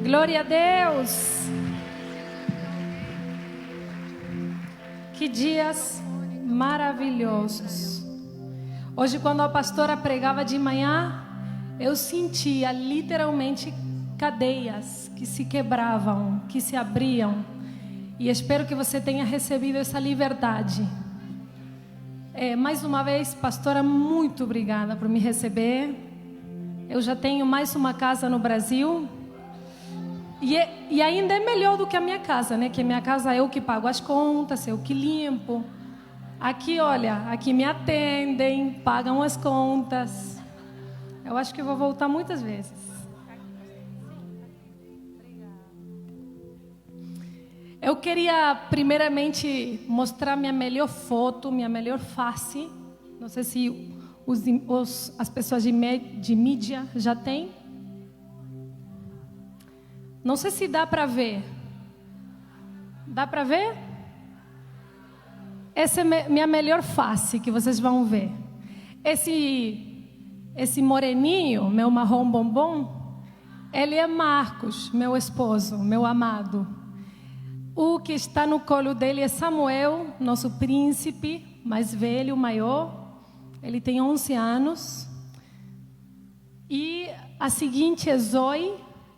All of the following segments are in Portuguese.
Glória a Deus. Que dias maravilhosos. Hoje, quando a pastora pregava de manhã, eu sentia literalmente cadeias que se quebravam, que se abriam. E espero que você tenha recebido essa liberdade. Mais uma vez, pastora, muito obrigada por me receber. Eu já tenho mais uma casa no Brasil. E ainda é melhor do que a minha casa, né? Que a minha casa é eu que pago as contas, eu que limpo. Aqui, olha, aqui me atendem, pagam as contas. Eu acho que eu vou voltar muitas vezes. Eu queria primeiramente mostrar minha melhor foto, minha melhor face. Não sei se as pessoas de mídia já têm. Não sei se dá para ver. Dá para ver? Essa é minha melhor face que vocês vão ver. Esse moreninho, meu marrom bombom, ele é Marcos, meu esposo, meu amado. O que está no colo dele é Samuel, nosso príncipe, mais velho, maior. Ele tem 11 anos. E a seguinte é Zoe.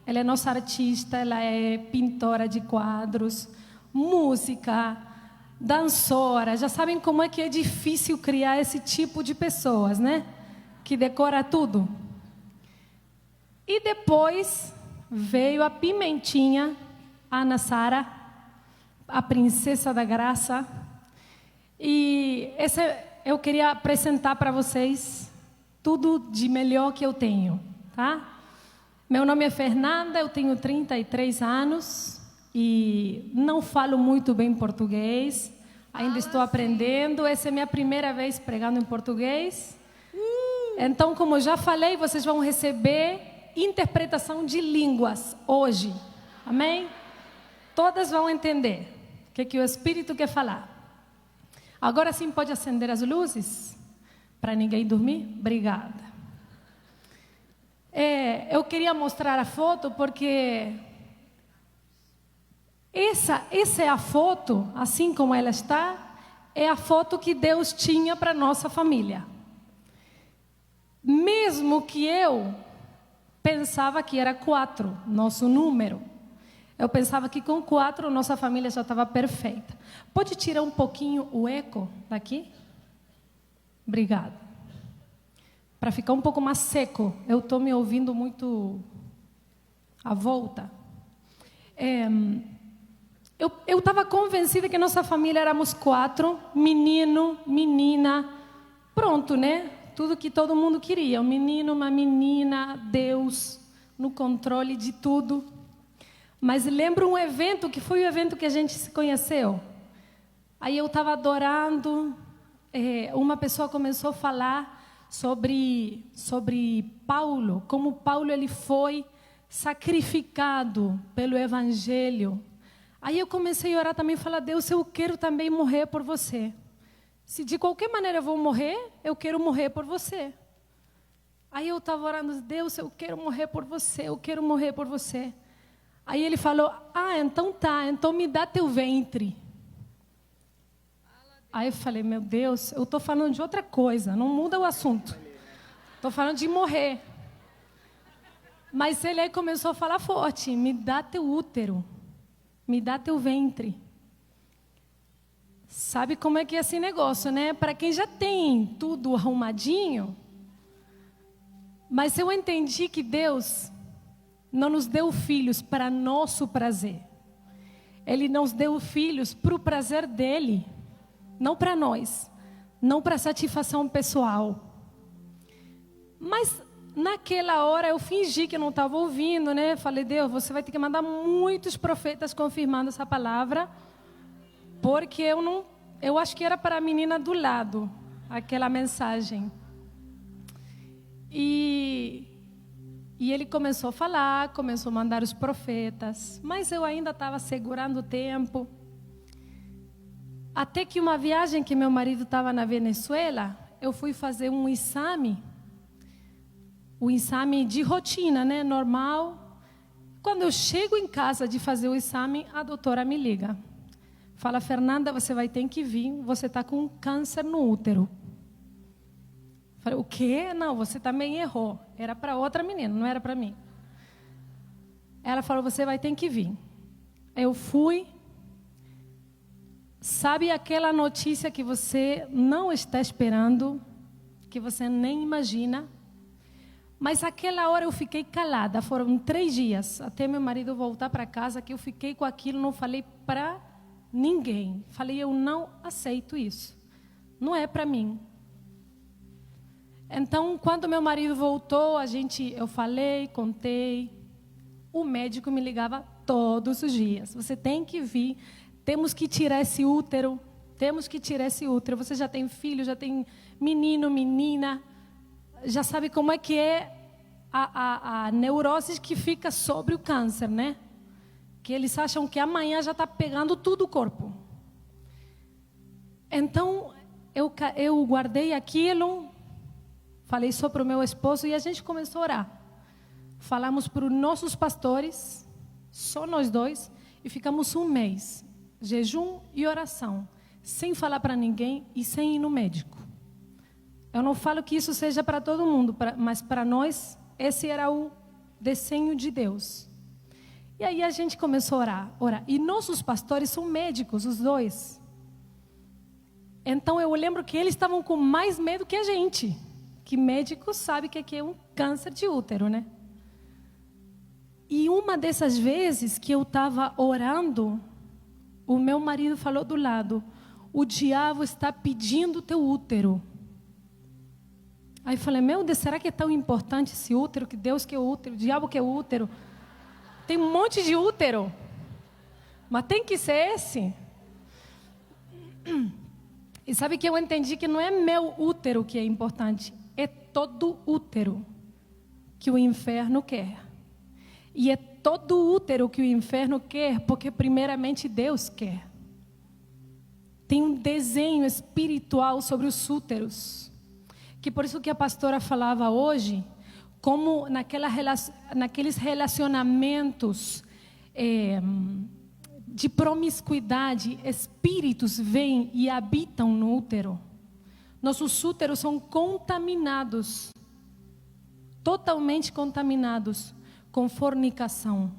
Ela é nossa artista, ela é pintora de quadros, música, dançora. Já sabem como é que é difícil criar esse tipo de pessoas, né? Que decora tudo. E depois veio a Pimentinha, Ana Sara, a princesa da graça. E eu queria apresentar para vocês tudo de melhor que eu tenho, tá? Meu nome é Fernanda, eu tenho 33 anos e não falo muito bem português. Ainda estou aprendendo. Essa é minha primeira vez pregando em português. Então, como eu já falei, vocês vão receber interpretação de línguas hoje. Amém? Todas vão entender o que o Espírito quer falar. Agora sim pode acender as luzes para ninguém dormir? Obrigada. Eu queria mostrar a foto porque essa é a foto, assim como ela está, é a foto que Deus tinha para nossa família. Mesmo que eu pensava que era 4, nosso número. Eu pensava que com 4 nossa família já estava perfeita. Pode tirar um pouquinho o eco daqui? Obrigada. Para ficar um pouco mais seco, eu estou me ouvindo muito à volta. Eu estava convencida que nossa família éramos 4, menino, menina, pronto, né? Tudo que todo mundo queria, um menino, uma menina, Deus no controle de tudo. Mas lembro um evento, que foi o evento que a gente se conheceu. Aí eu estava adorando, uma pessoa começou a falar sobre Paulo, como Paulo ele foi sacrificado pelo Evangelho. Aí eu comecei a orar também e falar: Deus, eu quero também morrer por você. Se de qualquer maneira eu vou morrer, eu quero morrer por você. Aí eu estava orando: Deus, eu quero morrer por você, eu quero morrer por você. Aí ele falou: então tá, então me dá teu ventre. Aí eu falei: meu Deus, eu estou falando de outra coisa, não muda o assunto. Estou falando de morrer. Mas ele aí começou a falar forte: me dá teu útero, me dá teu ventre. Sabe como é que é esse negócio, né? Para quem já tem tudo arrumadinho. Mas eu entendi que Deus não nos deu filhos para nosso prazer. Ele nos deu filhos para o prazer dele. Não para nós, não para satisfação pessoal. Mas naquela hora eu fingi que eu não estava ouvindo, né? Falei: Deus, você vai ter que mandar muitos profetas confirmando essa palavra, porque eu acho que era para a menina do lado, aquela mensagem. E ele começou a falar, começou a mandar os profetas, mas eu ainda estava segurando o tempo. Até que uma viagem que meu marido estava na Venezuela, eu fui fazer um exame de rotina, né, normal. Quando eu chego em casa de fazer o exame, a doutora me liga. Fala, Fernanda, você vai ter que vir, você está com câncer no útero. Falei, o quê? Não, você também errou. Era para outra menina, não era para mim. Ela falou, você vai ter que vir. Eu fui. Sabe aquela notícia que você não está esperando, que você nem imagina? Mas aquela hora eu fiquei calada. Foram 3 dias até meu marido voltar para casa que eu fiquei com aquilo, não falei para ninguém. Falei, eu não aceito isso. Não é para mim. Então, quando meu marido voltou, eu falei, contei. O médico me ligava todos os dias. Você tem que vir, temos que tirar esse útero. Temos que tirar esse útero. Você já tem filho, já tem menino, menina. Já sabe como é que é a neurose que fica sobre o câncer, né? Que eles acham que amanhã já está pegando tudo o corpo. Então, eu guardei aquilo, falei só para o meu esposo e a gente começou a orar. Falamos para os nossos pastores, só nós dois, e ficamos 1 mês, jejum e oração, sem falar para ninguém e sem ir no médico. Eu não falo que isso seja para todo mundo, mas para nós, esse era o desenho de Deus. E aí a gente começou a orar. E nossos pastores são médicos, os dois. Então eu lembro que eles estavam com mais medo que a gente. Que médico sabe que é um câncer de útero, né? E uma dessas vezes que eu estava orando, o meu marido falou do lado, o diabo está pedindo teu útero. Aí eu falei, meu Deus, será que é tão importante esse útero? Que Deus quer o útero, o diabo quer o útero. Tem um monte de útero. Mas tem que ser esse. E sabe que eu entendi que não é meu útero que é importante. É todo útero que o inferno quer. E é todo útero que o inferno quer, porque primeiramente Deus quer. Tem um desenho espiritual sobre os úteros. Que por isso que a pastora falava hoje, como naqueles relacionamentos de promiscuidade, espíritos vêm e habitam no útero. Nossos úteros são contaminados, totalmente contaminados com fornicação.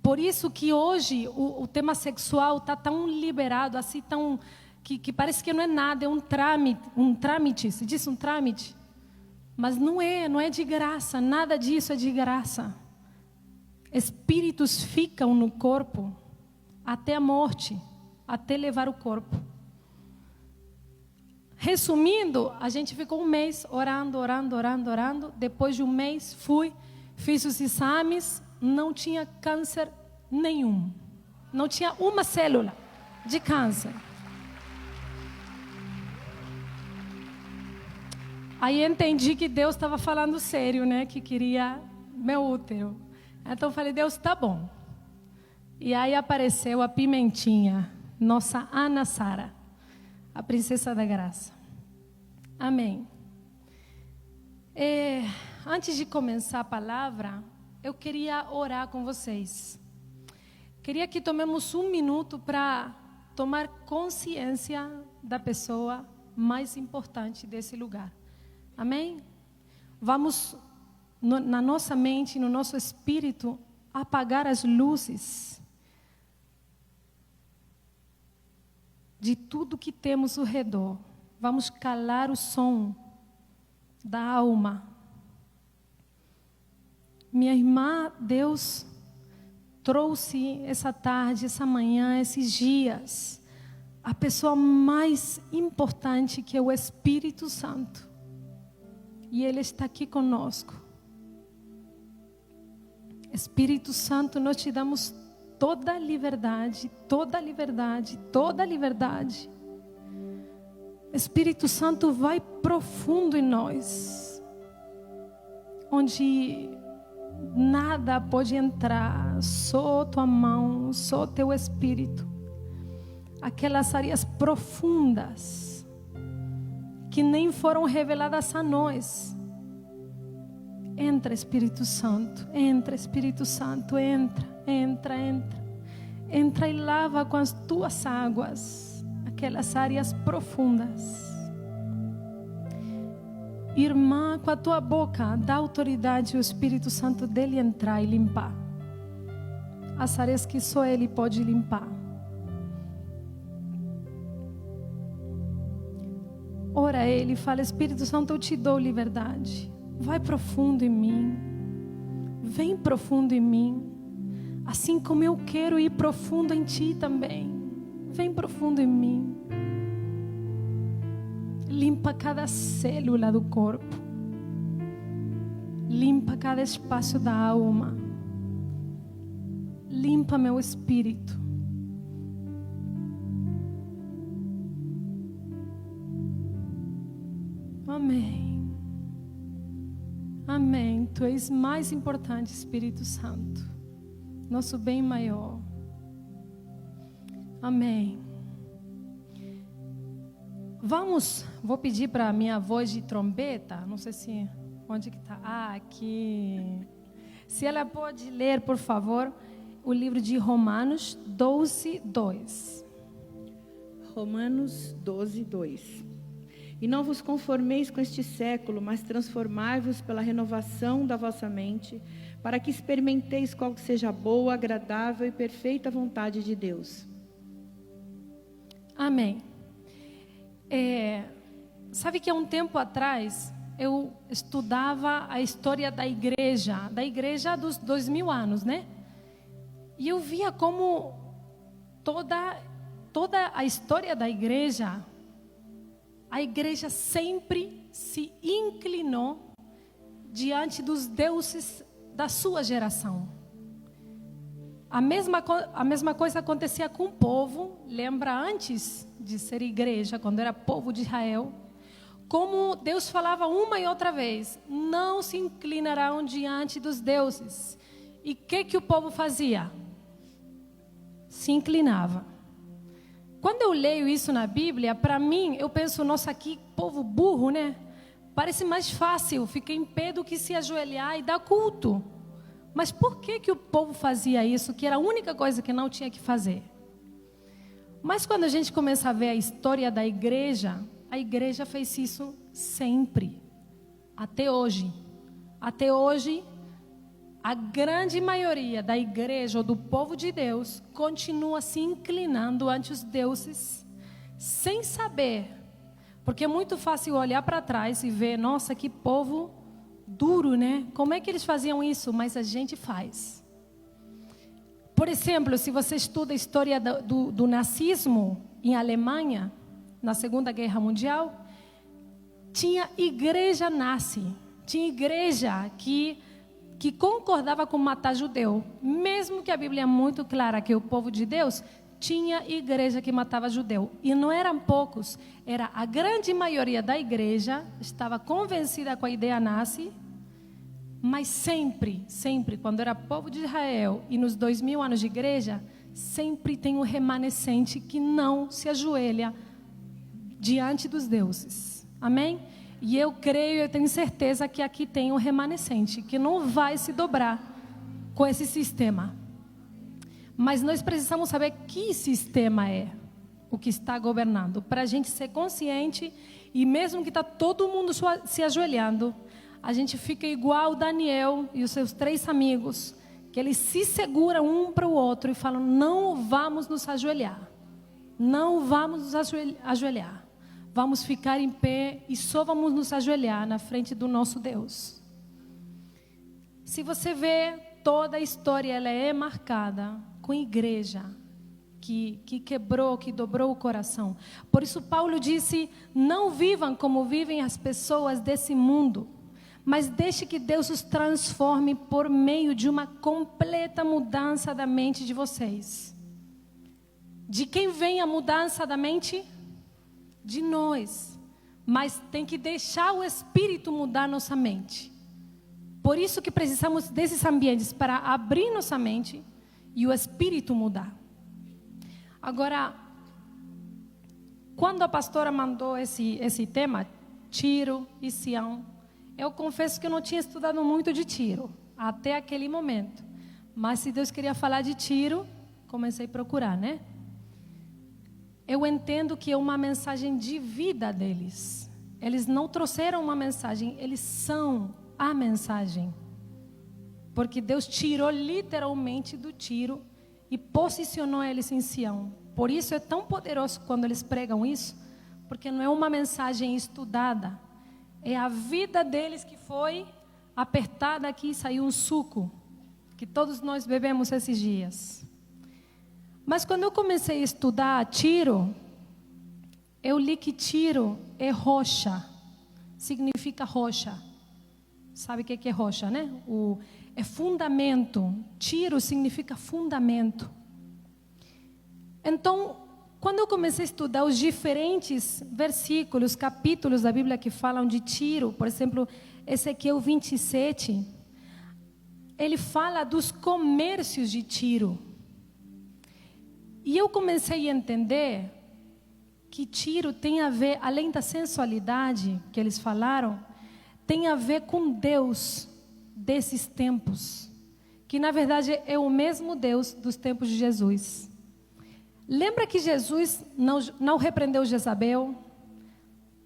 Por isso que hoje o tema sexual está tão liberado, assim tão que parece que não é nada, é um trâmite, se diz um trâmite. Mas não é de graça, nada disso é de graça. Espíritos ficam no corpo até a morte, até levar o corpo. Resumindo, a gente ficou 1 mês orando. Depois de 1 mês, fiz os exames, não tinha câncer nenhum. Não tinha uma célula de câncer. Aí entendi que Deus estava falando sério, né? Que queria meu útero. Então eu falei, Deus, tá bom. E aí apareceu a Pimentinha, nossa Ana Sara, a princesa da graça. Amém. Antes de começar a palavra, eu queria orar com vocês. Queria que tomemos 1 minuto para tomar consciência da pessoa mais importante desse lugar. Amém? Vamos, na nossa mente, no nosso espírito, apagar as luzes de tudo que temos ao redor. Vamos calar o som da alma. Minha irmã, Deus trouxe essa tarde, essa manhã, esses dias, a pessoa mais importante, que é o Espírito Santo. E Ele está aqui conosco. Espírito Santo, nós te damos toda a liberdade, toda a liberdade, toda a liberdade. Espírito Santo, vai profundo em nós, onde nada pode entrar, só tua mão, só teu Espírito. Aquelas áreas profundas que nem foram reveladas a nós. Entra, Espírito Santo. Entra, Espírito Santo. Entra, entra, entra. Entra e lava com as tuas águas aquelas áreas profundas. Irmã, com a tua boca, dá autoridade ao Espírito Santo dele entrar e limpar as áreas que só ele pode limpar. Ora a ele e fala: Espírito Santo, eu te dou liberdade. Vai profundo em mim. Vem profundo em mim. Assim como eu quero ir profundo em ti também. Vem profundo em mim. Limpa cada célula do corpo. Limpa cada espaço da alma. Limpa meu espírito. Amém. Amém. Tu és mais importante, Espírito Santo. Nosso bem maior. Amém. Vou pedir para a minha voz de trombeta. Não sei se, onde que está? Aqui. Se ela pode ler, por favor, o livro de Romanos 12, 2. Romanos 12, 2. E não vos conformeis com este século, mas transformai-vos pela renovação da vossa mente, para que experimenteis qual que seja a boa, agradável e perfeita vontade de Deus. Amém. Sabe que há um tempo atrás eu estudava a história da igreja dos 2000 anos, né? E eu via como toda a história da igreja, a igreja sempre se inclinou diante dos deuses da sua geração. A mesma coisa acontecia com o povo. Lembra antes de ser igreja, quando era povo de Israel, como Deus falava uma e outra vez: não se inclinarão diante dos deuses. E o que o povo fazia? Se inclinava. Quando eu leio isso na Bíblia, para mim, eu penso: nossa, que povo burro, né? Parece mais fácil ficar em pé do que se ajoelhar e dar culto. Mas por que o povo fazia isso, que era a única coisa que não tinha que fazer? Mas quando a gente começa a ver a história da igreja, a igreja fez isso sempre, até hoje. Até hoje, a grande maioria da igreja ou do povo de Deus continua se inclinando ante os deuses, sem saber. Porque é muito fácil olhar para trás e ver: nossa, que povo duro, né? Como é que eles faziam isso? Mas a gente faz. Por exemplo, se você estuda a história do nazismo em Alemanha, na Segunda Guerra Mundial, tinha igreja nazi, tinha igreja que concordava com matar judeu. Mesmo que a Bíblia é muito clara que o povo de Deus tinha igreja que matava judeu. E não eram poucos, era a grande maioria da igreja estava convencida com a ideia nazi. Mas sempre, quando era povo de Israel e nos 2000 anos de igreja, sempre tem um remanescente que não se ajoelha diante dos deuses. Amém? E eu creio, eu tenho certeza que aqui tem um remanescente que não vai se dobrar com esse sistema. Mas nós precisamos saber que sistema é o que está governando, para a gente ser consciente. E mesmo que está todo mundo se ajoelhando, a gente fica igual Daniel e os seus 3 amigos, que eles se seguram um para o outro e falam: não vamos nos ajoelhar. Não vamos nos ajoelhar. Vamos ficar em pé e só vamos nos ajoelhar na frente do nosso Deus. Se você vê, toda a história ela é marcada com igreja que quebrou, que dobrou o coração. Por isso Paulo disse: não vivam como vivem as pessoas desse mundo, mas deixe que Deus os transforme por meio de uma completa mudança da mente de vocês. De quem vem a mudança da mente? De nós. Mas tem que deixar o Espírito mudar nossa mente. Por isso que precisamos desses ambientes para abrir nossa mente e o Espírito mudar. Agora, quando a pastora mandou esse tema, Tiro e Sião, Eu confesso que eu não tinha estudado muito de Tiro, até aquele momento. Mas se Deus queria falar de Tiro, comecei a procurar, né? Eu entendo que é uma mensagem de vida deles. Eles não trouxeram uma mensagem, eles são a mensagem. Porque Deus tirou literalmente do Tiro e posicionou eles em Sião. Por isso é tão poderoso quando eles pregam isso, porque não é uma mensagem estudada. É a vida deles que foi apertada aqui e saiu um suco, que todos nós bebemos esses dias. Mas quando eu comecei a estudar Tiro, eu li que Tiro é rocha, significa rocha. Sabe o que é rocha, né? É fundamento. Tiro significa fundamento. Então, quando eu comecei a estudar os diferentes versículos, capítulos da Bíblia que falam de Tiro, por exemplo, Ezequiel 27, ele fala dos comércios de Tiro. E eu comecei a entender que Tiro tem a ver, além da sensualidade que eles falaram, tem a ver com Deus desses tempos, que na verdade é o mesmo Deus dos tempos de Jesus. Lembra que Jesus não repreendeu Jezabel,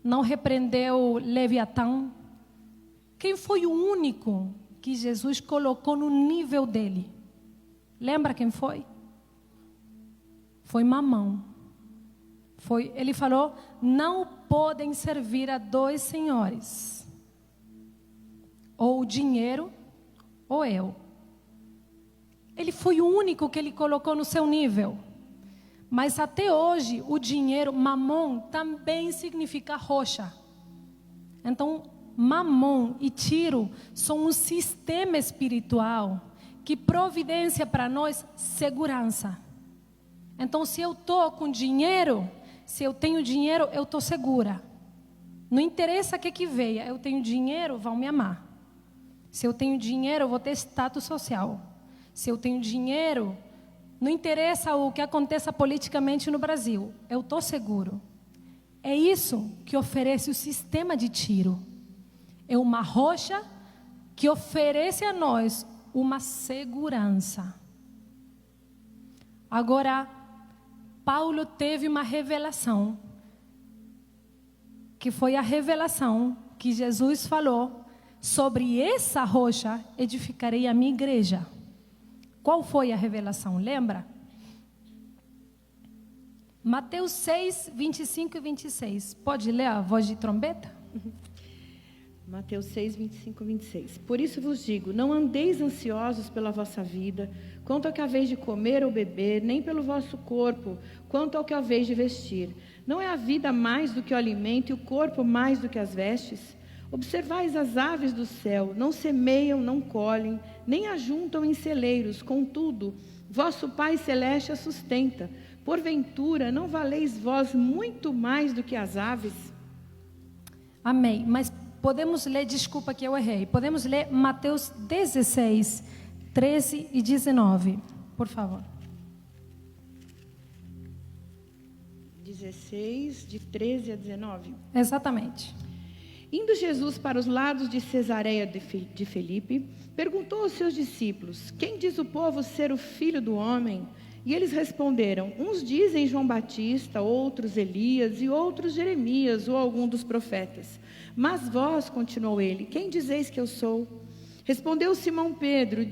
não repreendeu Leviatã? Quem foi o único que Jesus colocou no nível dele? Lembra quem foi? Foi Mamão. Ele falou, não podem servir a dois senhores. Ou o dinheiro, ou eu. Ele foi o único que ele colocou no seu nível. Mas até hoje, o dinheiro, Mamon, também significa rocha. Então, Mamon e Tiro são um sistema espiritual que providencia para nós segurança. Então, se eu estou com dinheiro, se eu tenho dinheiro, eu estou segura. Não interessa o que venha, eu tenho dinheiro, vão me amar. Se eu tenho dinheiro, eu vou ter status social. Se eu tenho dinheiro, não interessa o que aconteça politicamente no Brasil, eu estou seguro. É isso que oferece o sistema de Tiro. É uma rocha que oferece a nós uma segurança. Agora, Paulo teve uma revelação, que foi a revelação que Jesus falou: sobre essa rocha edificarei a minha igreja. Qual foi a revelação? Lembra? Mateus 6, 25 e 26. Pode ler a voz de trombeta? Mateus 6, 25 e 26. Por isso vos digo, não andeis ansiosos pela vossa vida, quanto ao que haveis de comer ou beber, nem pelo vosso corpo, quanto ao que haveis de vestir. Não é a vida mais do que o alimento e o corpo mais do que as vestes? Observais as aves do céu, não semeiam, não colhem, nem ajuntam em celeiros, contudo, vosso Pai Celeste as sustenta. Porventura, não valeis vós muito mais do que as aves? Amém. Mas podemos ler, desculpa que eu errei, podemos ler Mateus 16, 13 e 19, por favor. 16, de 13 a 19? Exatamente. Indo Jesus para os lados de Cesareia de Filipe, perguntou aos seus discípulos: quem diz o povo ser o Filho do Homem? E eles responderam: uns dizem João Batista, outros Elias e outros Jeremias ou algum dos profetas. Mas vós, continuou ele, quem dizeis que eu sou? Respondendo Simão Pedro,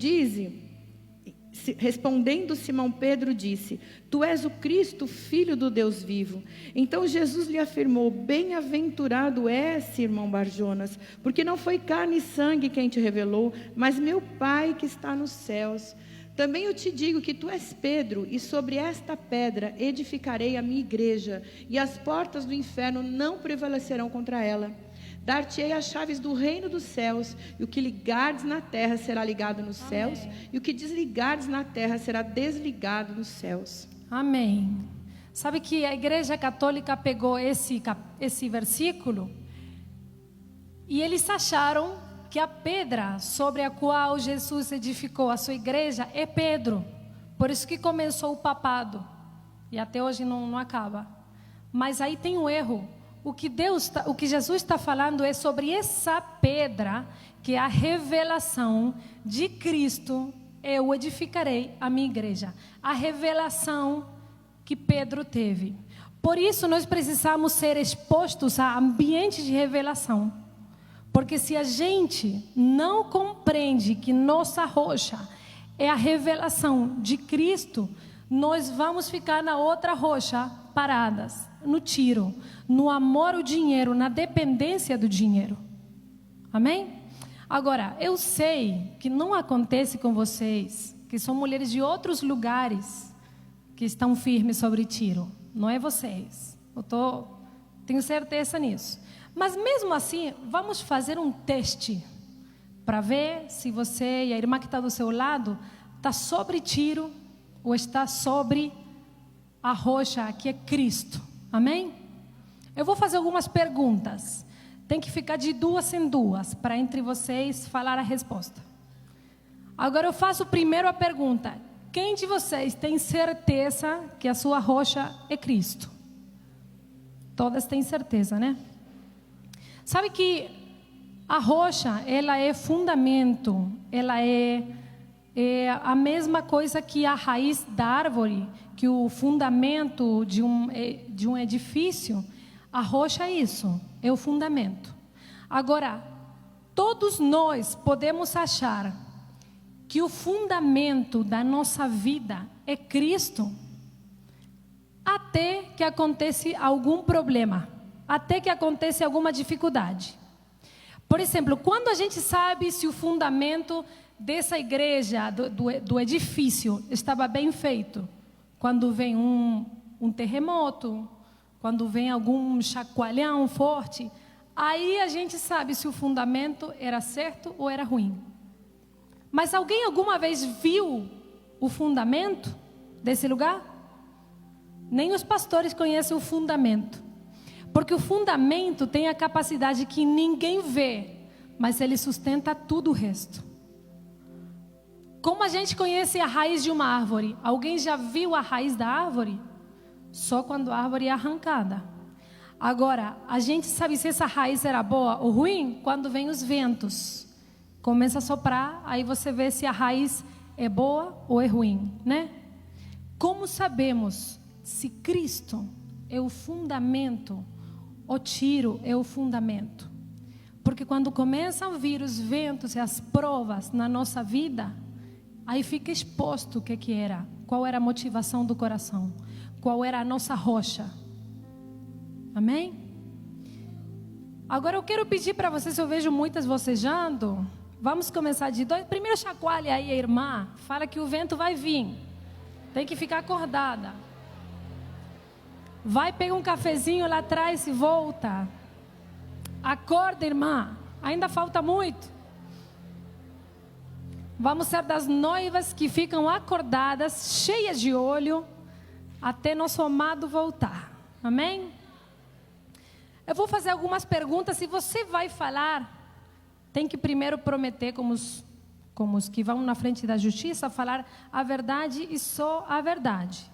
disse: tu és o Cristo, Filho do Deus vivo. Então Jesus lhe afirmou: bem-aventurado és, Simão Barjonas, porque não foi carne e sangue quem te revelou, mas meu Pai que está nos céus. Também eu te digo que tu és Pedro, e sobre esta pedra edificarei a minha igreja, e as portas do inferno não prevalecerão contra ela. Dar-te-ei as chaves do reino dos céus, e o que ligardes na terra será ligado nos céus, e o que desligardes na terra será desligado nos céus. Amém. Sabe que a Igreja Católica pegou esse versículo e eles acharam que a pedra sobre a qual Jesus edificou a sua igreja é Pedro. Por isso que começou o papado e até hoje não acaba. Mas aí tem um erro. o que Jesus está falando é sobre essa pedra que é a revelação de Cristo. Eu edificarei a minha igreja. A revelação que Pedro teve. Por isso nós precisamos ser expostos a ambientes de revelação. Porque se a gente não compreende que nossa rocha é a revelação de Cristo, nós vamos ficar na outra rocha paradas, no tiro, no amor ao dinheiro, na dependência do dinheiro. Amém? Agora, eu sei que não acontece com vocês, que são mulheres de outros lugares que estão firmes sobre tiro. Não é vocês. Tenho certeza nisso. Mas mesmo assim, vamos fazer um teste para ver se você e a irmã que está do seu lado está sobre tiro ou está sobre a rocha que é Cristo. Amém? Eu vou fazer algumas perguntas. Tem que ficar de duas em duas para entre vocês falar a resposta. Agora eu faço primeiro a pergunta: quem de vocês tem certeza que a sua rocha é Cristo? Todas têm certeza, né? Sabe que a rocha, ela é fundamento, ela é a mesma coisa que a raiz da árvore, que o fundamento de um edifício. A rocha é isso, é o fundamento. Agora, todos nós podemos achar que o fundamento da nossa vida é Cristo, até que aconteça algum problema, até que aconteça alguma dificuldade. Por exemplo, quando a gente sabe se o fundamento dessa igreja, do edifício, estava bem feito? Quando vem um terremoto, quando vem algum chacoalhão forte, aí a gente sabe se o fundamento era certo ou era ruim. Mas alguém alguma vez viu o fundamento desse lugar? Nem os pastores conhecem o fundamento. Porque o fundamento tem a capacidade que ninguém vê, mas ele sustenta tudo o resto. Como a gente conhece a raiz de uma árvore? Alguém já viu a raiz da árvore? Só quando a árvore é arrancada. Agora, a gente sabe se essa raiz era boa ou ruim quando vem os ventos. Começa a soprar, aí você vê se a raiz é boa ou é ruim, né? Como sabemos se Cristo é o fundamento, o tiro é o fundamento? Porque quando começam a vir os ventos e as provas na nossa vida, aí fica exposto o que era, qual era a motivação do coração, qual era a nossa rocha. Amém? Agora eu quero pedir para vocês, eu vejo muitas vocejando. Vamos começar de dois. Primeiro chacoalha aí a irmã, fala que o vento vai vir. Tem que ficar acordada. Vai pegar um cafezinho lá atrás e volta. Acorda, irmã. Ainda falta muito. Vamos ser das noivas que ficam acordadas, cheias de olho, até nosso amado voltar. Amém? Eu vou fazer algumas perguntas. Se você vai falar, tem que primeiro prometer, como os que vão na frente da justiça, falar a verdade e só a verdade.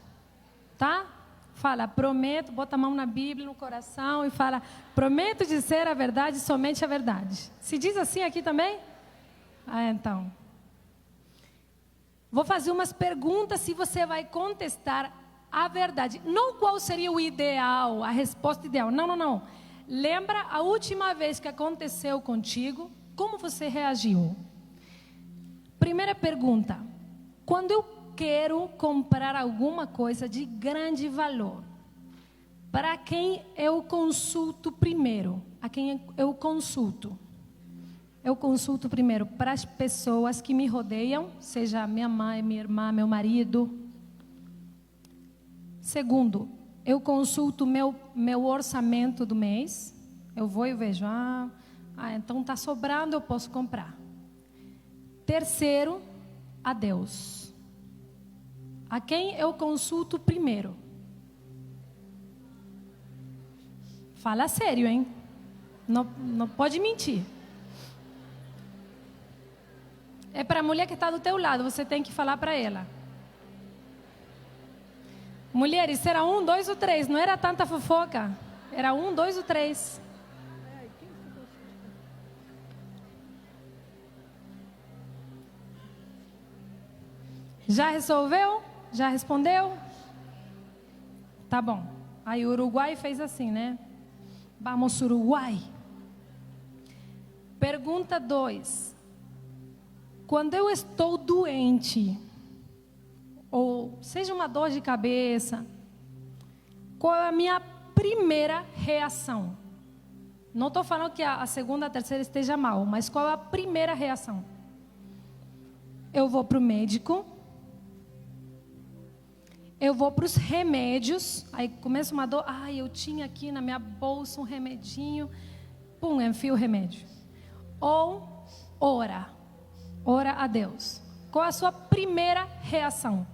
Tá? Fala, prometo, bota a mão na Bíblia, no coração e fala, prometo dizer a verdade, somente a verdade. Se diz assim aqui também? Então. Vou fazer umas perguntas se você vai contestar a verdade. Não qual seria o ideal, a resposta ideal. Não. Lembra a última vez que aconteceu contigo? Como você reagiu? Primeira pergunta. Quando eu quero comprar alguma coisa de grande valor, para quem eu consulto primeiro? A quem eu consulto? Eu consulto primeiro para as pessoas que me rodeiam, seja minha mãe, minha irmã, meu marido. Segundo, eu consulto meu orçamento do mês. Eu vou e vejo, então está sobrando, eu posso comprar. Terceiro, a Deus. A quem eu consulto primeiro? Fala sério, hein? Não pode mentir. É para a mulher que está do teu lado, você tem que falar para ela. Mulheres, será 1, 2 ou 3, não era tanta fofoca. Era 1, 2 ou 3? Já resolveu? Já respondeu? Tá bom. Aí o Uruguai fez assim, né? Vamos, Uruguai. Pergunta 2. Quando eu estou doente, ou seja uma dor de cabeça, qual é a minha primeira reação? Não estou falando que a segunda, a terceira esteja mal, mas qual é a primeira reação? Eu vou para o médico. Eu vou para os remédios, aí começa uma dor, eu tinha aqui na minha bolsa um remedinho, pum, enfio o remédio. Ou ora a Deus. Qual é a sua primeira reação?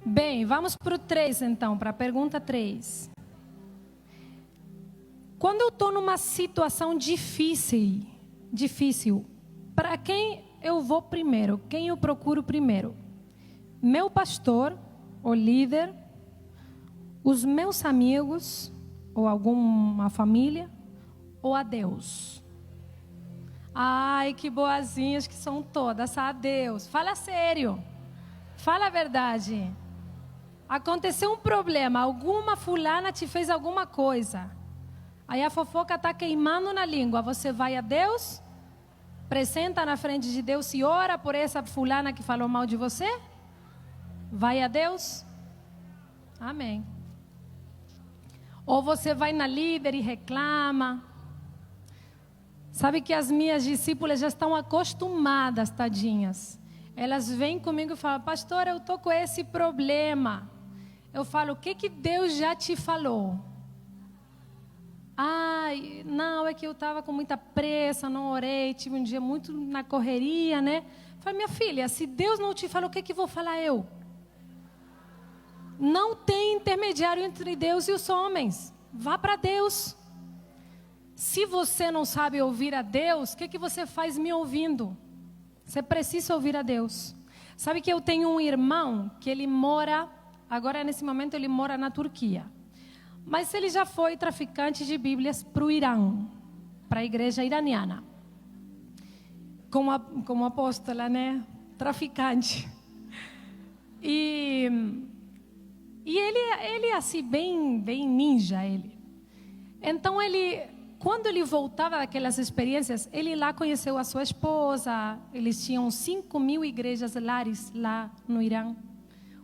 Bem, vamos para o 3 então, para a pergunta 3. Quando eu estou numa situação difícil, para quem eu vou primeiro? Quem eu procuro primeiro? Meu pastor, o líder, os meus amigos, ou alguma família, ou a Deus? Ai, que boazinhas que são todas, a Deus. Fala sério, fala a verdade. Aconteceu um problema, alguma fulana te fez alguma coisa. Aí a fofoca está queimando na língua. Você vai a Deus, apresenta na frente de Deus e ora por essa fulana que falou mal de você? Vai a Deus? Amém. Ou você vai na líder e reclama. Sabe que as minhas discípulas já estão acostumadas, tadinhas. Elas vêm comigo e falam, pastor, eu estou com esse problema. Eu falo, o que Deus já te falou? Não, é que eu estava com muita pressa, não orei, tive um dia muito na correria, né? Eu falei, minha filha, se Deus não te falou, o que vou falar eu? Não tem intermediário entre Deus e os homens. Vá para Deus. Se você não sabe ouvir a Deus, o que você faz me ouvindo? Você precisa ouvir a Deus. Sabe que eu tenho um irmão que ele mora... Agora, nesse momento, ele mora na Turquia. Mas ele já foi traficante de Bíblias para o Irã, para a igreja iraniana. Como apóstola, né? Traficante. E ele assim, bem ninja, ele. Então, quando ele voltava daquelas experiências, ele lá conheceu a sua esposa. Eles tinham 5.000 igrejas lares lá no Irã.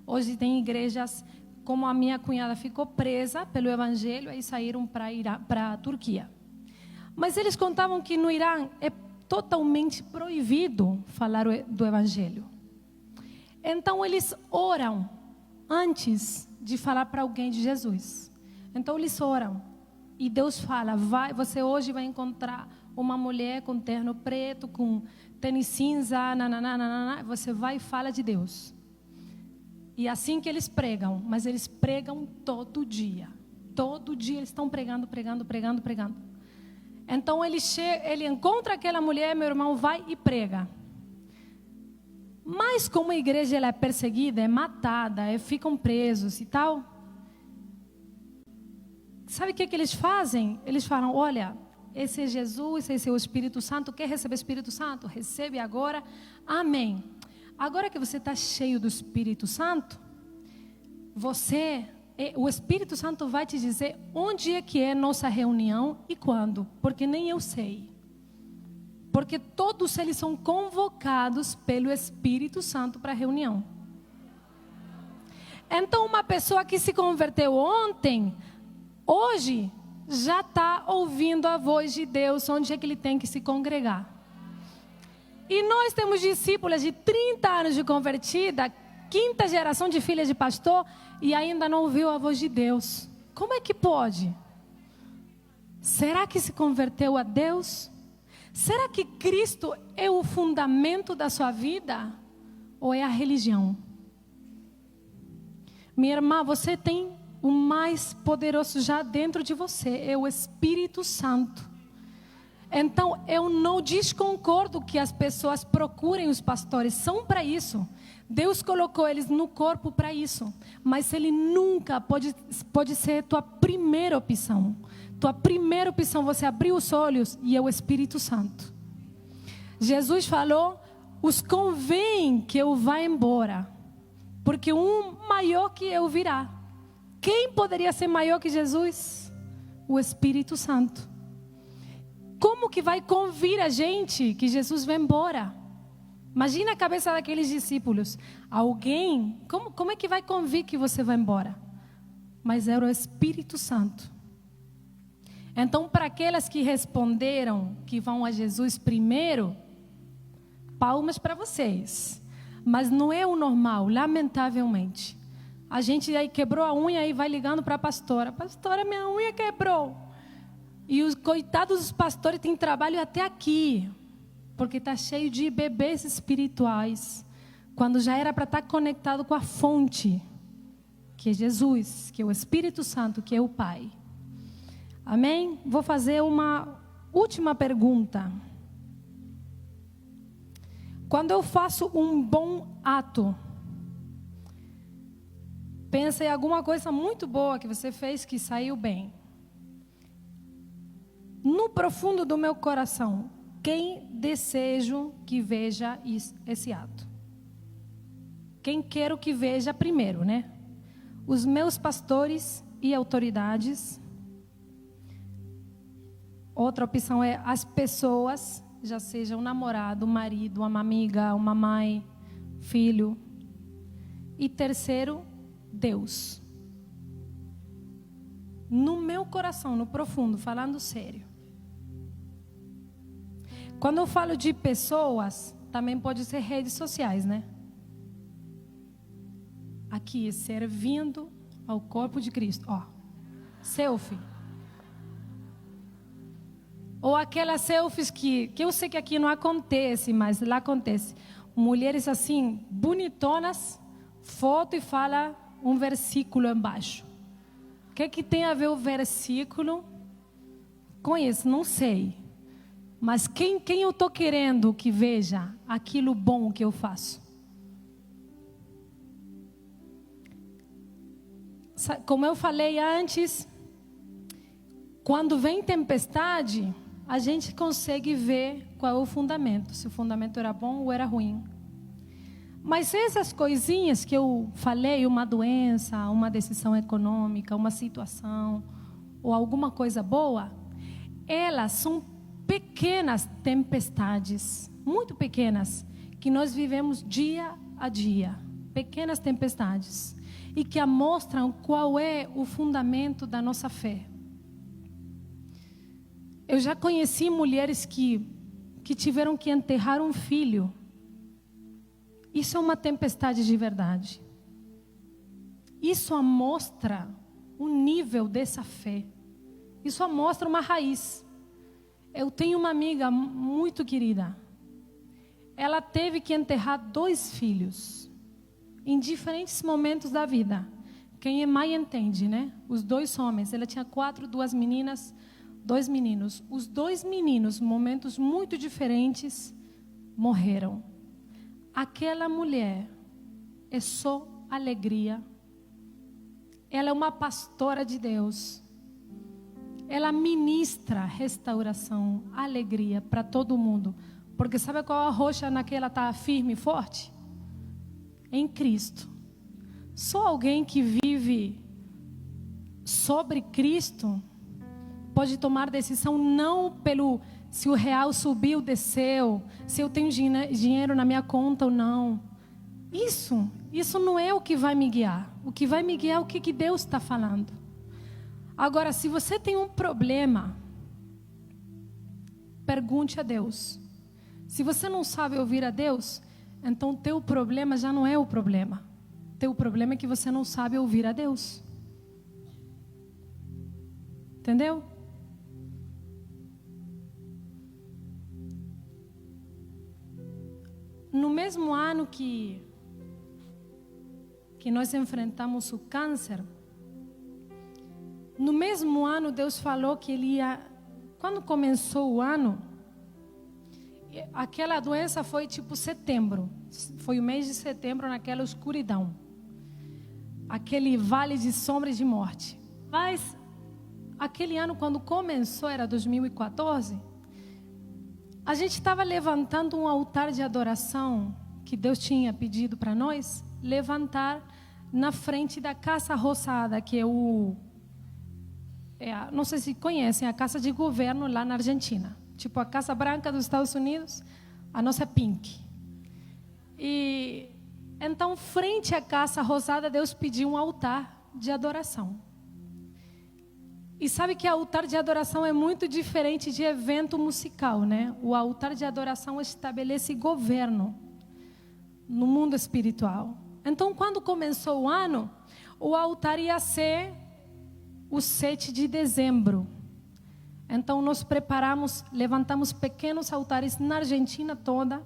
Hoje tem igrejas, como a minha cunhada ficou presa pelo evangelho, aí saíram para a Turquia. Mas eles contavam que no Irã é totalmente proibido falar do evangelho. Então eles oram antes de falar para alguém de Jesus. Então eles oram e Deus fala, você hoje vai encontrar uma mulher com terno preto, com tênis cinza, você vai e fala de Deus. E assim que eles pregam, mas eles pregam todo dia. Todo dia eles estão pregando. Então ele encontra aquela mulher, meu irmão vai e prega. Mas como a igreja ela é perseguida, é matada, ficam presos e tal. Sabe o que eles fazem? Eles falam, olha, esse é Jesus, esse é o Espírito Santo. Quer receber o Espírito Santo? Recebe agora. Amém. Agora que você está cheio do Espírito Santo, o Espírito Santo vai te dizer onde é que é nossa reunião e quando, porque nem eu sei. Porque todos eles são convocados pelo Espírito Santo para a reunião. Então uma pessoa que se converteu ontem, hoje já está ouvindo a voz de Deus, onde é que ele tem que se congregar. E nós temos discípulas de 30 anos de convertida, 5ª geração de filhas de pastor, e ainda não ouviu a voz de Deus. Como é que pode? Será que se converteu a Deus? Será que Cristo é o fundamento da sua vida? Ou é a religião? Minha irmã, você tem o mais poderoso já dentro de você, é o Espírito Santo. Então, eu não desconcordo que as pessoas procurem os pastores, são para isso. Deus colocou eles no corpo para isso. Mas ele nunca pode ser tua primeira opção. Tua primeira opção, você abrir os olhos e é o Espírito Santo. Jesus falou, os convém que eu vá embora, porque um maior que eu virá. Quem poderia ser maior que Jesus? O Espírito Santo. Como que vai convir a gente que Jesus vai embora? Imagina a cabeça daqueles discípulos. Alguém, como é que vai convir que você vai embora? Mas era o Espírito Santo. Então, para aquelas que responderam que vão a Jesus primeiro, palmas para vocês. Mas não é o normal, lamentavelmente. A gente aí quebrou a unha e vai ligando para a pastora. Pastora, minha unha quebrou. E os coitados dos pastores têm trabalho até aqui. Porque está cheio de bebês espirituais. Quando já era para estar conectado com a fonte. Que é Jesus, que é o Espírito Santo, que é o Pai. Amém? Vou fazer uma última pergunta. Quando eu faço um bom ato, pensa em alguma coisa muito boa que você fez que saiu bem. No profundo do meu coração, quem desejo que veja esse ato? Quem quero que veja primeiro, né? Os meus pastores e autoridades. Outra opção é as pessoas, já seja um namorado, um marido, uma amiga, uma mãe, filho. E terceiro, Deus. No meu coração, no profundo, falando sério. Quando eu falo de pessoas, também pode ser redes sociais, né? Aqui, servindo ao corpo de Cristo. Ó, selfie. Ou aquelas selfies que eu sei que aqui não acontece, mas lá acontece. Mulheres assim, bonitonas, foto e fala um versículo embaixo. O que tem a ver o versículo com isso? Não sei. Mas quem eu estou querendo que veja aquilo bom que eu faço? Como eu falei antes, quando vem tempestade, a gente consegue ver qual é o fundamento. Se o fundamento era bom ou era ruim. Mas essas coisinhas que eu falei, uma doença, uma decisão econômica, uma situação, ou alguma coisa boa, elas são pequenas tempestades, muito pequenas, que nós vivemos dia a dia. Pequenas tempestades. E que mostram qual é o fundamento da nossa fé. Eu já conheci mulheres que tiveram que enterrar um filho. Isso é uma tempestade de verdade. Isso mostra o nível dessa fé. Isso mostra uma raiz. Eu tenho uma amiga muito querida. Ela teve que enterrar 2 filhos. Em diferentes momentos da vida. Quem é mãe entende, né? Os 2 homens. Ela tinha 4, 2 meninas, 2 meninos. Os 2 meninos, momentos muito diferentes, morreram. Aquela mulher é só alegria. Ela é uma pastora de Deus. Ela ministra restauração, alegria para todo mundo. Porque sabe qual a rocha naquela está firme e forte? Em Cristo. Só alguém que vive sobre Cristo pode tomar decisão não pelo se o real subiu, desceu, se eu tenho dinheiro na minha conta ou não. Isso não é o que vai me guiar. O que vai me guiar é o que Deus está falando. Agora, se você tem um problema, pergunte a Deus. Se você não sabe ouvir a Deus, então teu problema já não é o problema. Teu problema é que você não sabe ouvir a Deus. Entendeu? no mesmo ano que nós enfrentamos o câncer, no mesmo ano Deus falou que Ele ia... Quando começou o ano, aquela doença foi tipo setembro. Foi o mês de setembro, naquela escuridão. Aquele vale de sombras de morte. Mas aquele ano, quando começou, era 2014, a gente estava levantando um altar de adoração que Deus tinha pedido para nós levantar na frente da Casa Rosada, que não sei se conhecem, a casa de governo lá na Argentina. Tipo a Casa Branca dos Estados Unidos, a nossa é pink. E então, frente à Casa Rosada, Deus pediu um altar de adoração. E sabe que altar de adoração é muito diferente de evento musical, né? O altar de adoração estabelece governo no mundo espiritual. Então, quando começou o ano, o altar ia ser o 7 de dezembro. Então, nós preparamos, levantamos pequenos altares na Argentina toda,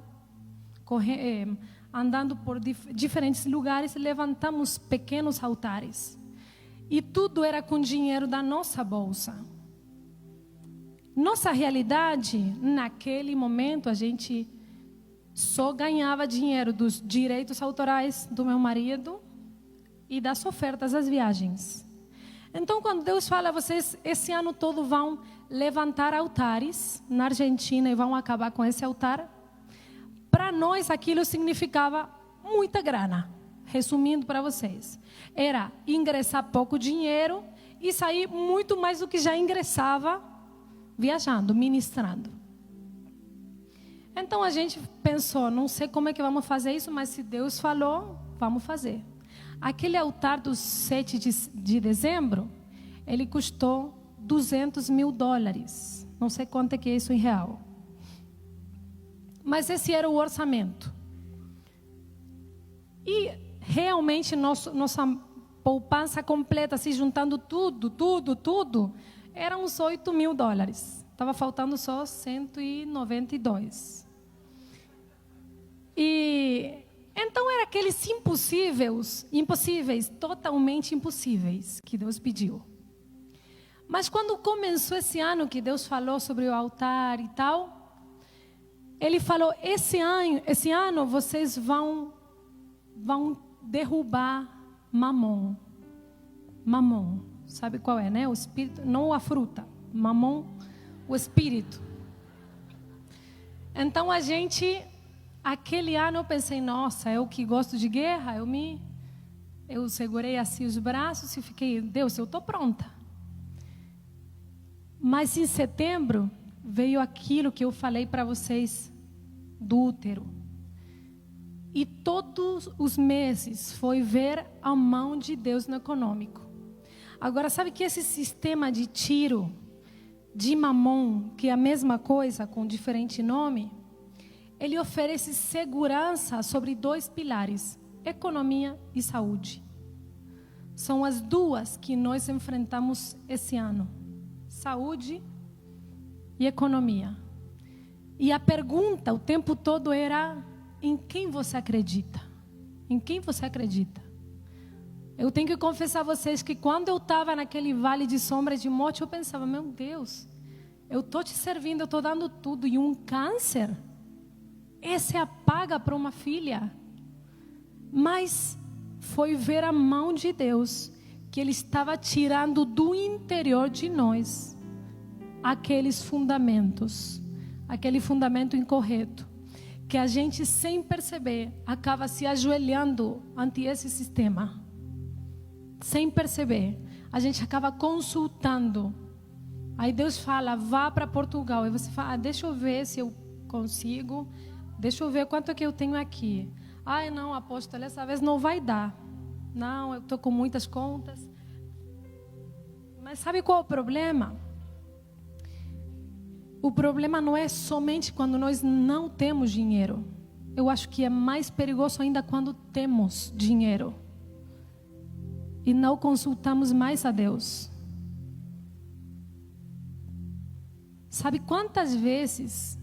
andando por diferentes lugares, levantamos pequenos altares. E tudo era com dinheiro da nossa bolsa. Nossa realidade, naquele momento, a gente só ganhava dinheiro dos direitos autorais do meu marido e das ofertas das viagens. Então, quando Deus fala, vocês esse ano todo vão levantar altares na Argentina e vão acabar com esse altar, para nós aquilo significava muita grana. Resumindo para vocês, era ingressar pouco dinheiro e sair muito mais do que já ingressava viajando, ministrando. Então a gente pensou, não sei como é que vamos fazer isso, mas se Deus falou, vamos fazer. Aquele altar dos 7 de dezembro, ele custou $200 mil. Não sei quanto é que é isso em real. Mas esse era o orçamento. E realmente nossa poupança completa, se juntando tudo, era uns $8 mil. Estava faltando só 192. E então era aqueles impossíveis, totalmente impossíveis que Deus pediu. Mas quando começou esse ano que Deus falou sobre o altar e tal, Ele falou: esse ano vocês vão derrubar Mamon. Mamon, sabe qual é, né? O espírito, não a fruta. Mamon, o espírito. Então aquele ano eu pensei, nossa, eu que gosto de guerra, eu segurei assim os braços e fiquei, Deus, eu estou pronta. Mas em setembro veio aquilo que eu falei para vocês do útero. E todos os meses foi ver a mão de Deus no econômico. Agora, sabe que esse sistema de tiro, de Mamon, que é a mesma coisa com diferente nome, ele oferece segurança sobre 2 pilares: economia e saúde. São as duas que nós enfrentamos esse ano: saúde e economia. E a pergunta o tempo todo era: em quem você acredita? Em quem você acredita? Eu tenho que confessar a vocês que quando eu estava naquele vale de sombra de morte, eu pensava, meu Deus, eu estou te servindo, eu estou dando tudo, e um câncer? Essa é a paga para uma filha. Mas foi ver a mão de Deus, que Ele estava tirando do interior de nós aqueles fundamentos, aquele fundamento incorreto, que a gente, sem perceber, acaba se ajoelhando ante esse sistema. Sem perceber, a gente acaba consultando. Aí Deus fala, vá para Portugal. Aí você fala, deixa eu ver se eu consigo. Deixa eu ver quanto é que eu tenho aqui. Ai, não, apóstolo, dessa vez não vai dar. Não, eu estou com muitas contas. Mas sabe qual é o problema? O problema não é somente quando nós não temos dinheiro. Eu acho que é mais perigoso ainda quando temos dinheiro e não consultamos mais a Deus. Sabe quantas vezes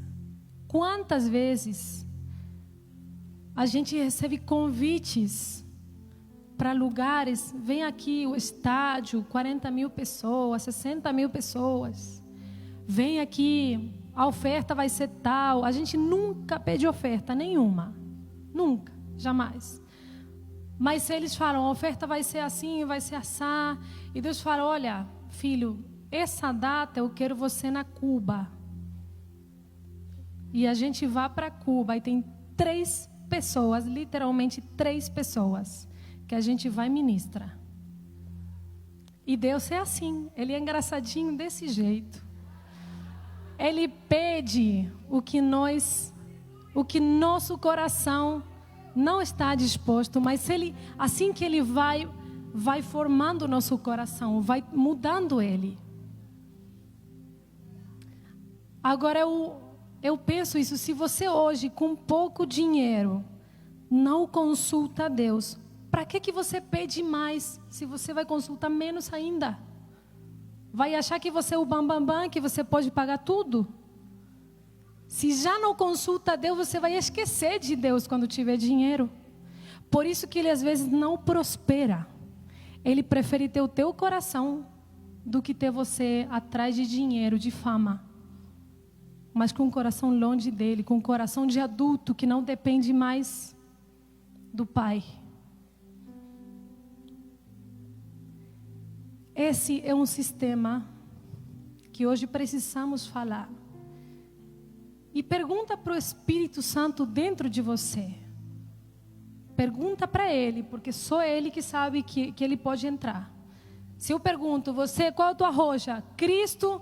A gente recebe convites para lugares. Vem aqui o estádio, 40 mil pessoas, 60 mil pessoas. Vem aqui, a oferta vai ser tal. A gente nunca pede oferta nenhuma. Nunca, jamais. Mas se eles falam, a oferta vai ser assim, vai ser assá. E Deus fala, olha, filho, essa data eu quero você na Cuba. E a gente vai para Cuba e tem 3 pessoas, literalmente 3 pessoas, que a gente vai ministrar. E Deus é assim, Ele é engraçadinho desse jeito. Ele pede o que nosso coração não está disposto, mas assim que Ele vai formando o nosso coração, vai mudando ele. Agora eu penso isso, se você hoje com pouco dinheiro não consulta a Deus, para que você pede mais se você vai consultar menos ainda? Vai achar que você é o bambambam, que você pode pagar tudo? Se já não consulta a Deus, você vai esquecer de Deus quando tiver dinheiro. Por isso que Ele às vezes não prospera. Ele prefere ter o teu coração do que ter você atrás de dinheiro, de fama. Mas com o coração longe dele, com o coração de adulto que não depende mais do pai. Esse é um sistema que hoje precisamos falar. E pergunta para o Espírito Santo dentro de você. Pergunta para ele, porque só ele que sabe que ele pode entrar. Se eu pergunto, você, qual é a tua rocha? Cristo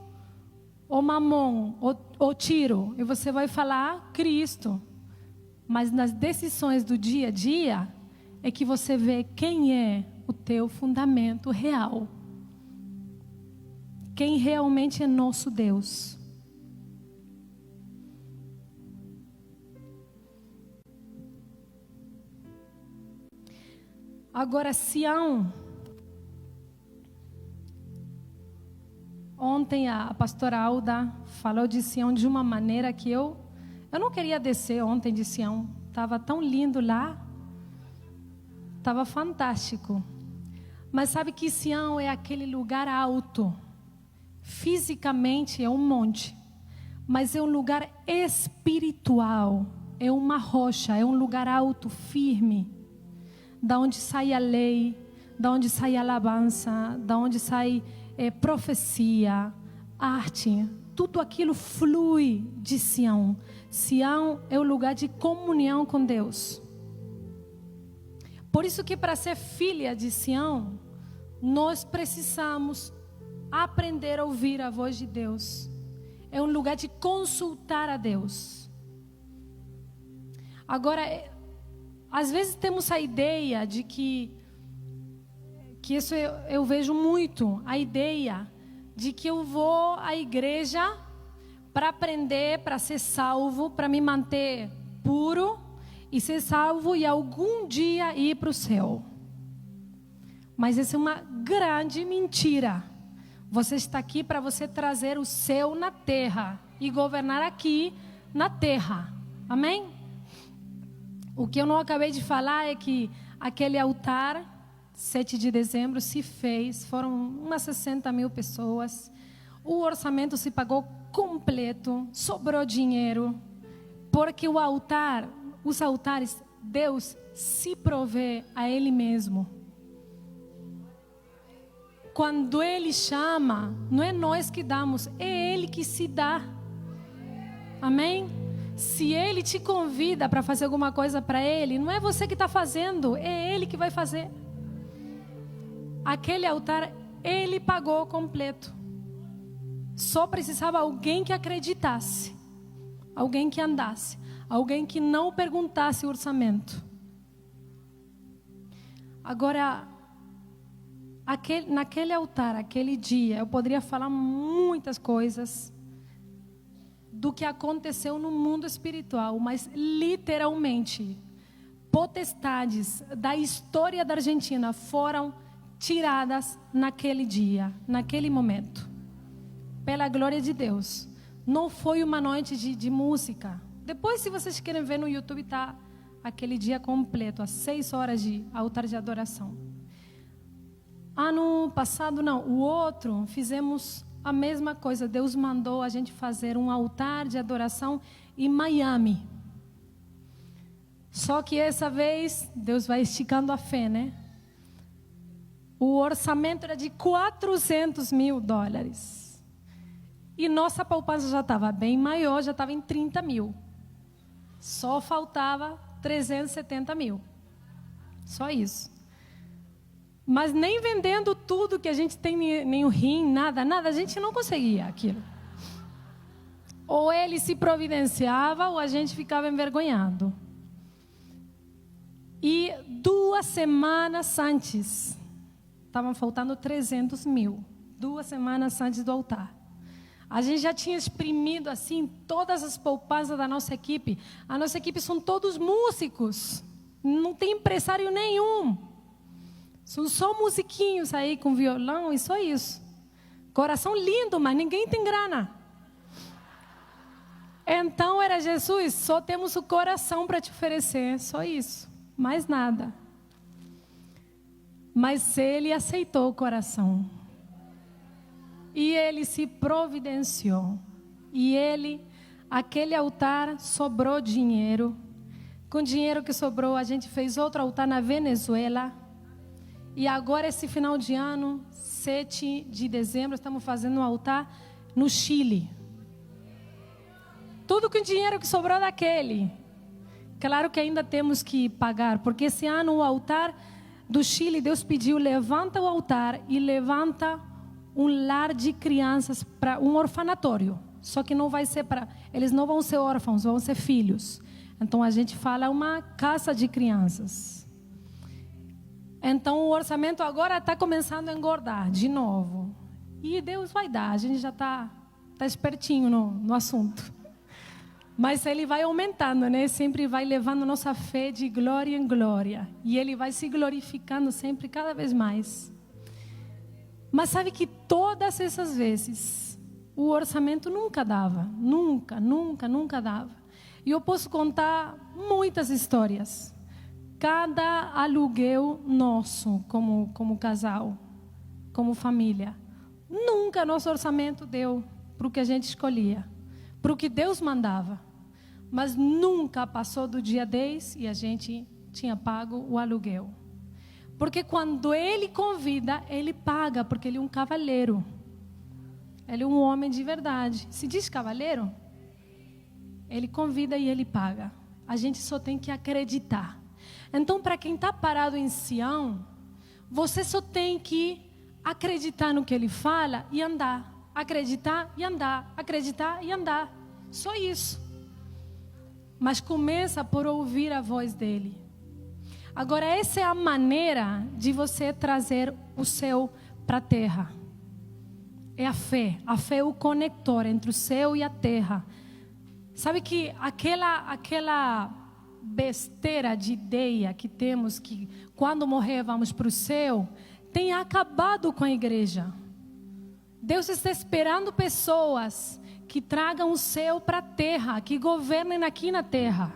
ou Mamon ou Tiro? E você vai falar Cristo. Mas nas decisões do dia a dia, é que você vê quem é o teu fundamento real. Quem realmente é nosso Deus. Agora, Sião. Ontem a pastora Alda falou de Sião de uma maneira que eu não queria descer ontem de Sião. Estava tão lindo lá. Estava fantástico. Mas sabe que Sião é aquele lugar alto. Fisicamente é um monte. Mas é um lugar espiritual. É uma rocha, é um lugar alto, firme. Da onde sai a lei, da onde sai a alabança, da onde sai profecia, arte. Tudo aquilo flui de Sião. Sião é o lugar de comunhão com Deus. Por isso que para ser filha de Sião, nós precisamos aprender a ouvir a voz de Deus. É um lugar de consultar a Deus. Agora, às vezes temos a ideia de que isso eu vejo muito, a ideia de que eu vou à igreja para aprender, para ser salvo, para me manter puro e ser salvo e algum dia ir para o céu. Mas essa é uma grande mentira. Você está aqui para você trazer o céu na terra e governar aqui na terra. Amém? O que eu não acabei de falar é que aquele altar, 7 de dezembro, se fez, foram umas 60 mil pessoas, o orçamento se pagou completo, sobrou dinheiro, porque os altares, Deus se provê a Ele mesmo. Quando Ele chama, não é nós que damos, é Ele que se dá. Amém? Se Ele te convida para fazer alguma coisa para Ele, não é você que está fazendo, é Ele que vai fazer. Aquele altar, Ele pagou completo. Só precisava alguém que acreditasse, alguém que andasse, alguém que não perguntasse o orçamento. Agora, naquele altar, aquele dia, eu poderia falar muitas coisas do que aconteceu no mundo espiritual, mas literalmente, potestades da história da Argentina foram tiradas naquele dia, naquele momento, pela glória de Deus. Não foi uma noite de música. Depois, se vocês querem ver no YouTube, tá aquele dia completo, às 6 horas de altar de adoração. Ano passado, não, o outro, fizemos a mesma coisa. Deus mandou a gente fazer um altar de adoração em Miami. Só que essa vez, Deus vai esticando a fé, né? O orçamento era de $400 mil. E nossa poupança já estava bem maior, já estava em 30 mil. Só faltava 370 mil. Só isso. Mas nem vendendo tudo que a gente tem, nem o rim, nada, a gente não conseguia aquilo. Ou ele se providenciava, ou a gente ficava envergonhado. E 2 semanas antes, estavam faltando 300 mil. 2 semanas antes do altar. A gente já tinha exprimido assim todas as poupanças da nossa equipe. A nossa equipe são todos músicos. Não tem empresário nenhum. São só musiquinhos aí com violão e só isso. Coração lindo, mas ninguém tem grana. Então era Jesus, só temos o coração para te oferecer, só isso, mais nada. Mas ele aceitou o coração. E ele se providenciou. E aquele altar sobrou dinheiro. Com o dinheiro que sobrou, a gente fez outro altar na Venezuela. E agora, esse final de ano, 7 de dezembro, estamos fazendo um altar no Chile. Tudo com o dinheiro que sobrou daquele. Claro que ainda temos que pagar, porque esse ano o altar do Chile, Deus pediu, levanta o altar e levanta um lar de crianças para um orfanatório. Só que não vai ser para... Eles não vão ser órfãos, vão ser filhos. Então a gente fala uma casa de crianças. Então o orçamento agora está começando a engordar de novo. E Deus vai dar, a gente já está espertinho no assunto. Mas ele vai aumentando, né? Sempre vai levando nossa fé de glória em glória. E ele vai se glorificando sempre, cada vez mais. Mas sabe que todas essas vezes, o orçamento nunca dava. Nunca dava. E eu posso contar muitas histórias. Cada aluguel nosso, como casal, como família, nunca nosso orçamento deu para o que a gente escolhia, para o que Deus mandava. Mas nunca passou do dia 10 e a gente tinha pago o aluguel. Porque quando ele convida, ele paga, porque ele é um cavaleiro. Ele é um homem de verdade. Se diz cavaleiro? Ele convida e ele paga. A gente só tem que acreditar. Então, para quem está parado em Sião, você só tem que acreditar no que ele fala e andar. Acreditar e andar. Acreditar e andar. Só isso. Mas começa por ouvir a voz dele. Agora, essa é a maneira de você trazer o céu para a terra. É a fé. A fé é o conector entre o céu e a terra. Sabe que aquela besteira de ideia que temos que quando morrer vamos para o céu, tem acabado com a igreja. Deus está esperando pessoas que tragam o céu para a terra, que governem aqui na terra,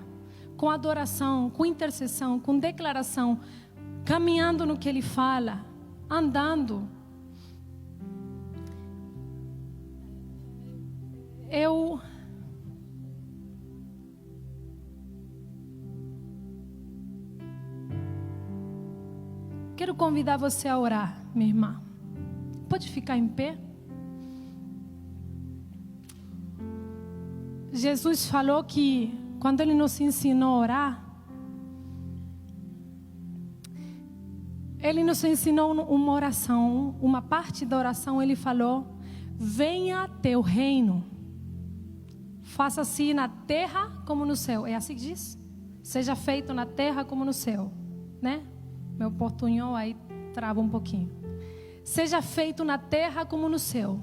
com adoração, com intercessão, com declaração, caminhando no que Ele fala, andando. Eu quero convidar você a orar, minha irmã. Pode ficar em pé? Jesus falou que quando Ele nos ensinou a orar, Ele nos ensinou uma oração, uma parte da oração. Ele falou: venha teu reino, faça-se na terra como no céu. É assim que diz? Seja feito na terra como no céu, né? Meu portunhol aí trava um pouquinho. Seja feito na terra como no céu.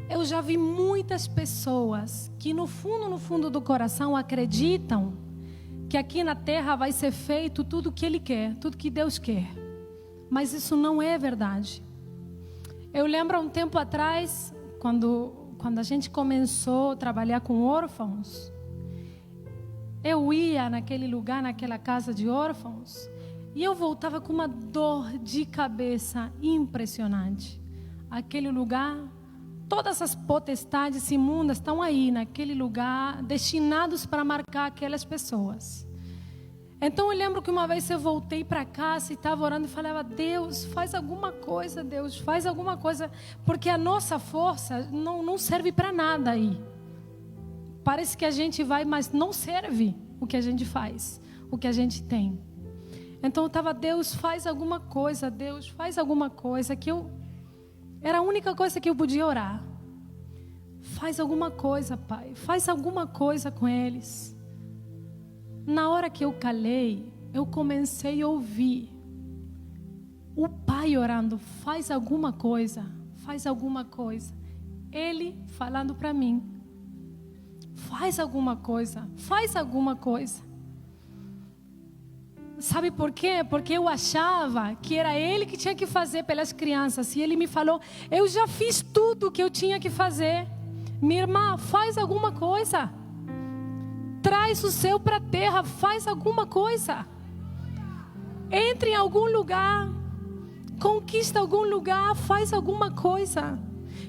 Eu já vi muitas pessoas que no fundo do coração acreditam que aqui na terra vai ser feito tudo o que Ele quer, tudo que Deus quer. Mas isso não é verdade. Eu lembro há um tempo atrás, quando a gente começou a trabalhar com órfãos, eu ia naquele lugar, naquela casa de órfãos, e eu voltava com uma dor de cabeça impressionante. Aquele lugar, todas as potestades imundas estão aí, naquele lugar, destinados para marcar aquelas pessoas. Então eu lembro que uma vez eu voltei para casa e estava orando e falava: Deus, faz alguma coisa, Deus, faz alguma coisa, porque a nossa força não serve para nada aí. Parece que a gente vai, mas não serve o que a gente faz, o que a gente tem. Então eu estava: Deus, faz alguma coisa, Deus, faz alguma coisa, era a única coisa que eu podia orar. Faz alguma coisa, Pai, faz alguma coisa com eles. Na hora que eu calei, eu comecei a ouvir o Pai orando: faz alguma coisa, faz alguma coisa. Ele falando para mim: faz alguma coisa, faz alguma coisa. Sabe por quê? Porque eu achava que era Ele que tinha que fazer pelas crianças. E Ele me falou: eu já fiz tudo o que eu tinha que fazer. Minha irmã, faz alguma coisa. Traz o céu para a terra, faz alguma coisa. Entre em algum lugar, conquista algum lugar, faz alguma coisa.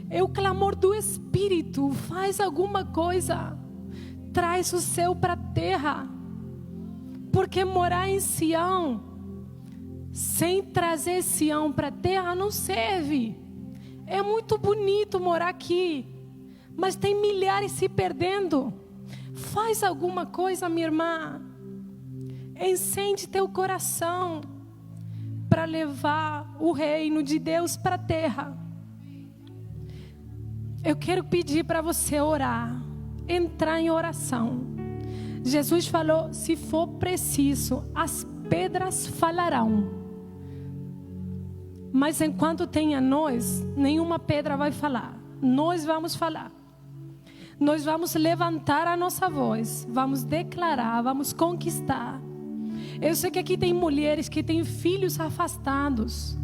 É o clamor do Espírito: faz alguma coisa. Traz o céu para a terra. Porque morar em Sião, sem trazer Sião para a terra, não serve. É muito bonito morar aqui, mas tem milhares se perdendo. Faz alguma coisa, minha irmã. Encende teu coração para levar o reino de Deus para a terra. Eu quero pedir para você orar, entrar em oração. Jesus falou: se for preciso, as pedras falarão. Mas enquanto tenha nós, nenhuma pedra vai falar. Nós vamos falar. Nós vamos levantar a nossa voz, vamos declarar, vamos conquistar. Eu sei que aqui tem mulheres que têm filhos afastados.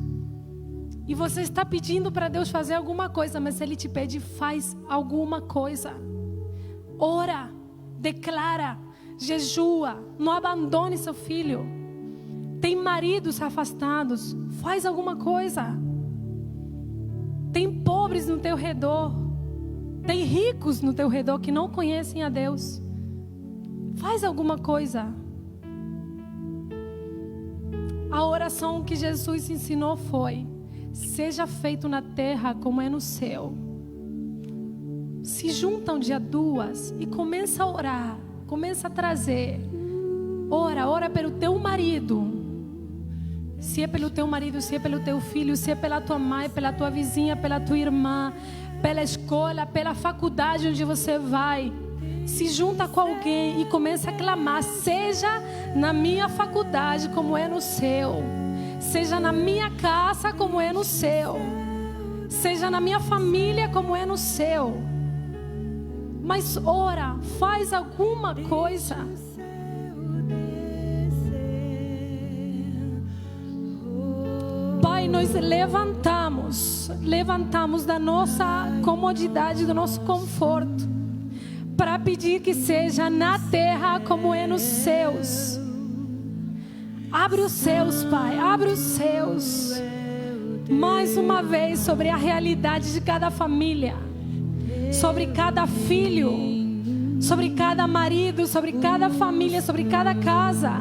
E você está pedindo para Deus fazer alguma coisa, mas Ele te pede: faz alguma coisa. Ora, declara, jejua, não abandone seu filho. Tem maridos afastados, faz alguma coisa. Tem pobres no teu redor. Tem ricos no teu redor que não conhecem a Deus. Faz alguma coisa. A oração que Jesus ensinou foi: seja feito na terra como é no céu. Se junta um dia duas e começa a orar. Começa a trazer. Ora pelo teu marido. Se é pelo teu marido, se é pelo teu filho, se é pela tua mãe, pela tua vizinha, pela tua irmã, pela escola, pela faculdade onde você vai. Se junta com alguém e começa a clamar: seja na minha faculdade como é no céu, seja na minha casa como é no céu, seja na minha família como é no céu. Mas ora, faz alguma coisa. Pai, nós levantamos da nossa comodidade, do nosso conforto, para pedir que seja na terra como é nos céus. Abre os céus, Pai, abre os céus. Mais uma vez sobre a realidade de cada família, sobre cada filho, sobre cada marido, sobre cada família, sobre cada casa.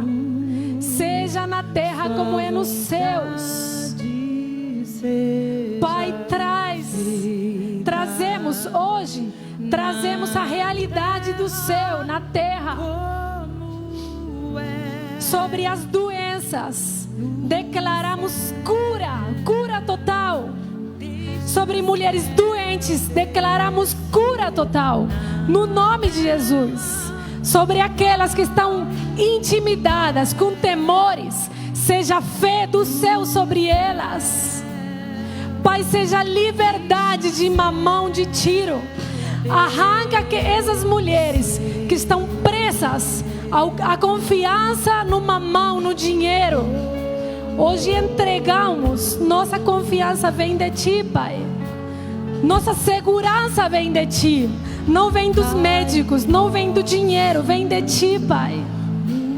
Seja na terra como é nos céus. Pai, trazemos hoje, trazemos a realidade do céu na terra. Sobre as doenças, declaramos cura total. Sobre mulheres doentes, declaramos cura total, no nome de Jesus. Sobre aquelas que estão intimidadas, com temores, seja fé do céu sobre elas. Pai, seja liberdade de mamão de tiro. Arranca que essas mulheres que estão presas à confiança no mamão, no dinheiro. Hoje entregamos, nossa confiança vem de Ti, Pai. Nossa segurança vem de Ti. Não vem dos médicos, não vem do dinheiro, vem de Ti, Pai.